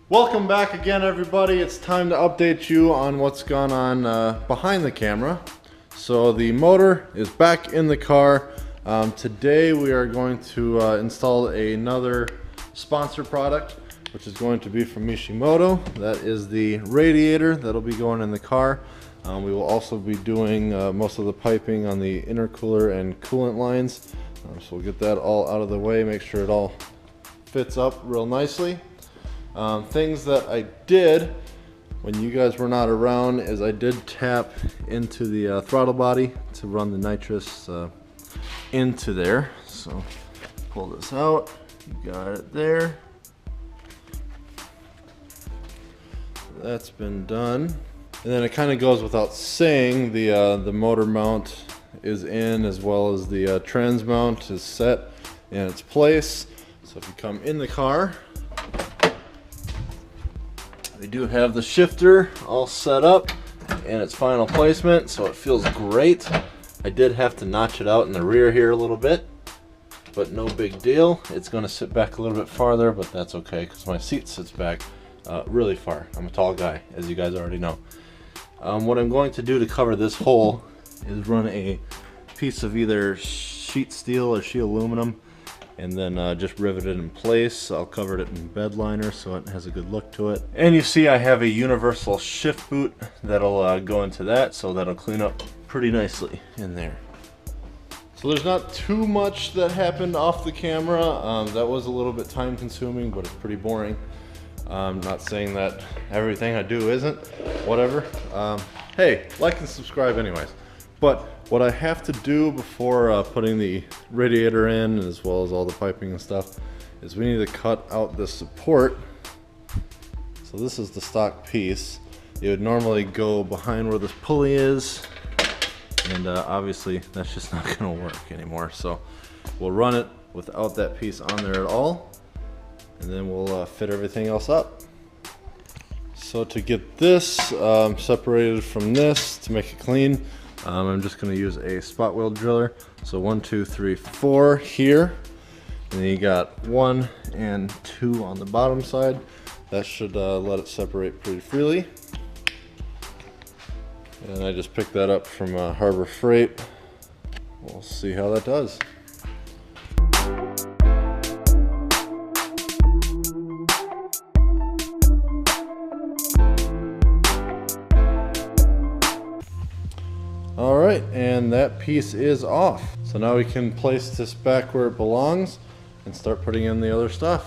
Welcome back again, everybody. It's time to update you on what's gone on behind the camera. So the motor is back in the car. Today we are going to install another sponsor product, which is going to be from Mishimoto. That is the radiator that'll be going in the car. We will also be doing most of the piping on the intercooler and coolant lines. So we'll get that all out of the way, make sure it all fits up real nicely. Things that I did when you guys were not around is I did tap into the throttle body to run the nitrous into there. So pull this out, you got it there. That's been done. And then it kind of goes without saying, the motor mount is in, as well as the trans mount is set in its place. So if you come in the car, we do have the shifter all set up in its final placement, so it feels great. I did have to notch it out in the rear here a little bit, but no big deal. It's going to sit back a little bit farther, but that's okay because my seat sits back really far. I'm a tall guy, as you guys already know. What I'm going to do to cover this hole is run a piece of either sheet steel or sheet aluminum and then just rivet it in place. I'll cover it in bed liner so it has a good look to it. And you see I have a universal shift boot that'll go into that, so that'll clean up pretty nicely in there. So there's not too much that happened off the camera. That was a little bit time consuming, but it's pretty boring. I'm not saying that everything I do isn't, whatever. Hey, like and subscribe anyways. But what I have to do before putting the radiator in, as well as all the piping and stuff, is we need to cut out this support. So this is the stock piece. It would normally go behind where this pulley is, and obviously that's just not gonna work anymore. So we'll run it without that piece on there at all, and then we'll fit everything else up. So to get this separated from this, to make it clean, I'm just going to use a spot wheel driller. So 1, 2, 3, 4 here, and then you got 1 and 2 on the bottom side. That should let it separate pretty freely. And I just picked that up from Harbor Freight. We'll see how that does. Alright, and that piece is off. So now we can place this back where it belongs and start putting in the other stuff.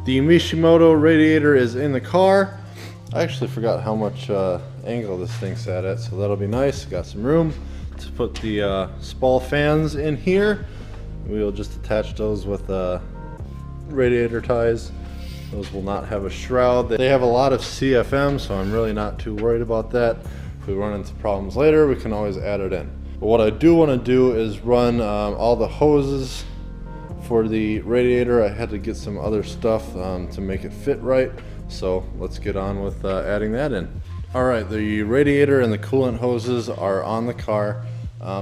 The Mishimoto radiator is in the car. I actually forgot how much angle this thing sat at, so that'll be nice. Got some room to put the spall fans in here. We'll just attach those with radiator ties. Those will not have a shroud. They have a lot of CFM, so I'm really not too worried about that. If we run into problems later, we can always add it in. But what I do want to do is run all the hoses for the radiator. I had to get some other stuff to make it fit right, so let's get on with adding that in. Alright, the radiator and the coolant hoses are on the car.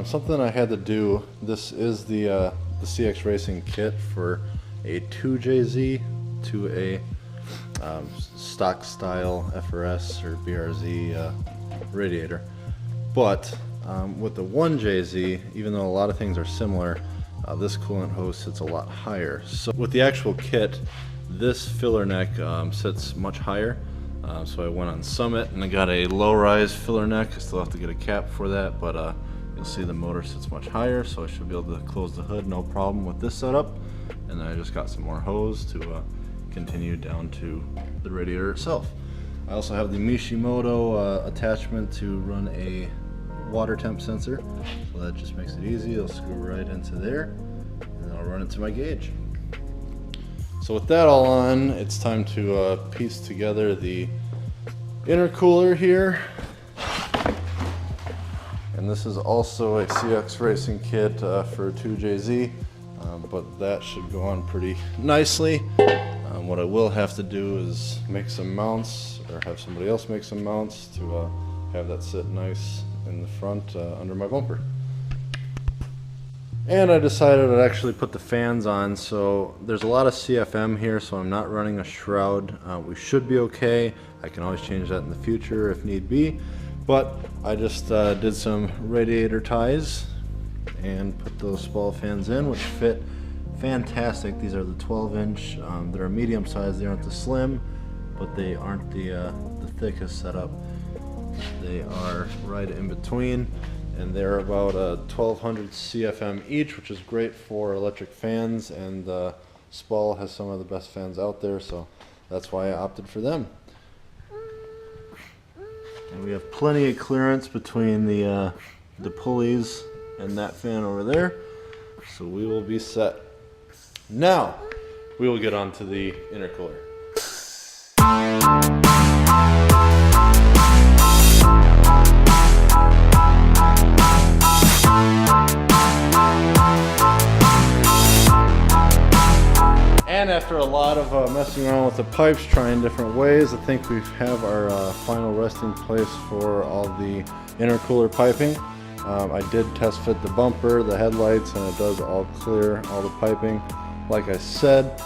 Something I had to do, this is the CX Racing kit for a 2JZ to a stock style FRS or BRZ radiator. But with the 1JZ, even though a lot of things are similar, this coolant hose sits a lot higher. So with the actual kit, this filler neck sits much higher. So I went on Summit and I got a low-rise filler neck. I still have to get a cap for that, but you'll see the motor sits much higher, so I should be able to close the hood no problem with this setup. And then I just got some more hose to continue down to the radiator itself. I also have the Mishimoto attachment to run a water temp sensor, so that just makes it easy. It'll screw right into there, and then I'll run it to my gauge. So with that all on, it's time to piece together the intercooler here. And this is also a CX Racing kit for 2JZ, but that should go on pretty nicely. What I will have to do is make some mounts, or have somebody else make some mounts to have that sit nice in the front under my bumper. And I decided I'd actually put the fans on, so there's a lot of CFM here, so I'm not running a shroud. We should be okay. I can always change that in the future if need be, but I just did some radiator ties and put those spall fans in, which fit fantastic. These are the 12-inch. They're a medium size. They aren't the slim, but they aren't the thickest setup. They are right in between, and they're about 1200 CFM each, which is great for electric fans, and Spall has some of the best fans out there, so that's why I opted for them. And we have plenty of clearance between the pulleys and that fan over there, so we will be set. Now we will get on to the intercooler. And after a lot of messing around with the pipes, trying different ways, I think we have our final resting place for all the intercooler piping. I did test fit the bumper, the headlights, and it does all clear all the piping. Like I said,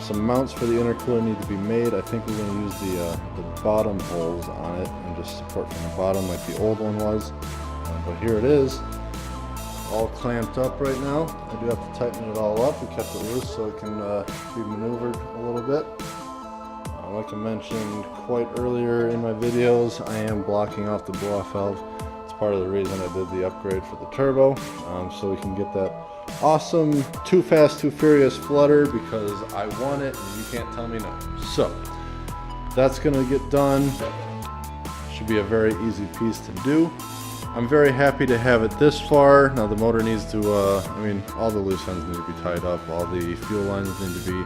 some mounts for the intercooler need to be made. I think we're going to use the bottom holes on it and just support from the bottom like the old one was. But here it is, all clamped up right now. I do have to tighten it all up. We kept it loose so it can be maneuvered a little bit. Like I mentioned quite earlier in my videos, I am blocking off the blow-off valve. It's part of the reason I did the upgrade for the turbo, so we can get that awesome Too Fast Too Furious flutter, because I want it and you can't tell me no. So that's gonna get done. Should be a very easy piece to do. I'm very happy to have it this far. Now the motor needs to, all the loose ends need to be tied up, all the fuel lines need to be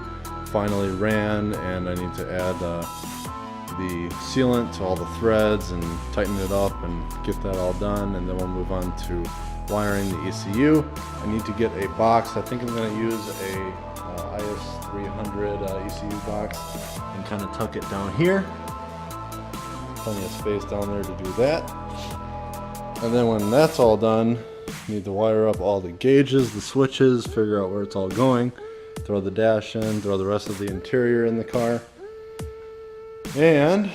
finally ran, and I need to add the sealant to all the threads and tighten it up and get that all done, and then we'll move on to wiring the ECU. I need to get a box. I think I'm going to use a IS300 ECU box and kind of tuck it down here. Plenty of space down there to do that. And then when that's all done, you need to wire up all the gauges, the switches, figure out where it's all going, throw the dash in, throw the rest of the interior in the car. And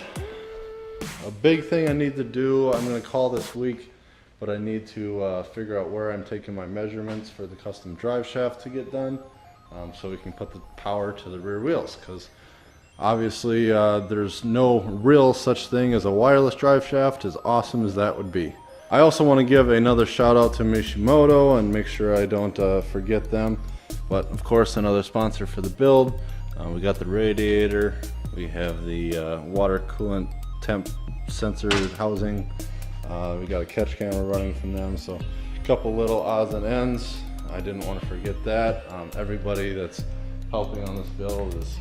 a big thing I need to do, I'm going to call this week, but I need to figure out where I'm taking my measurements for the custom drive shaft to get done, so we can put the power to the rear wheels, because obviously there's no real such thing as a wireless drive shaft, as awesome as that would be. I also want to give another shout out to Mishimoto and make sure I don't forget them. But of course, another sponsor for the build. We got the radiator, we have the water coolant temp sensor housing, we got a catch camera running from them, so a couple little odds and ends. I didn't want to forget that. Everybody that's helping on this build is,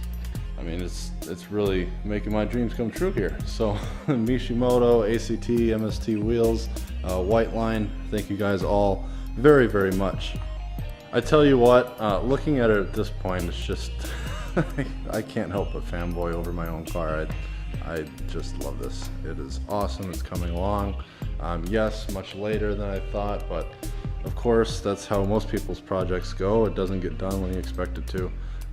it's really making my dreams come true here. So Mishimoto, ACT, MST Wheels, White Line, thank you guys all very, very much. I tell you what, looking at it at this point, it's just, I can't help but fanboy over my own car. I just love this. It is awesome, it's coming along. Yes, much later than I thought, but of course, that's how most people's projects go. It doesn't get done when you expect it to.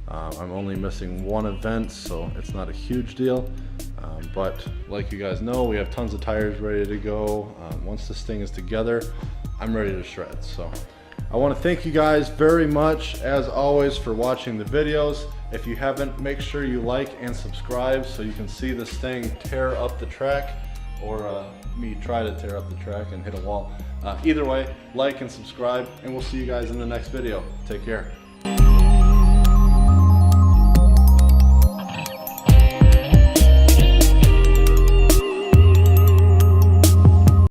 I'm only missing one event, so it's not a huge deal. But like you guys know, we have tons of tires ready to go. Once this thing is together, I'm ready to shred. So I want to thank you guys very much, as always, for watching the videos. If you haven't, make sure you like and subscribe so you can see this thing tear up the track, or me try to tear up the track and hit a wall. Either way, like and subscribe, and we'll see you guys in the next video. Take care.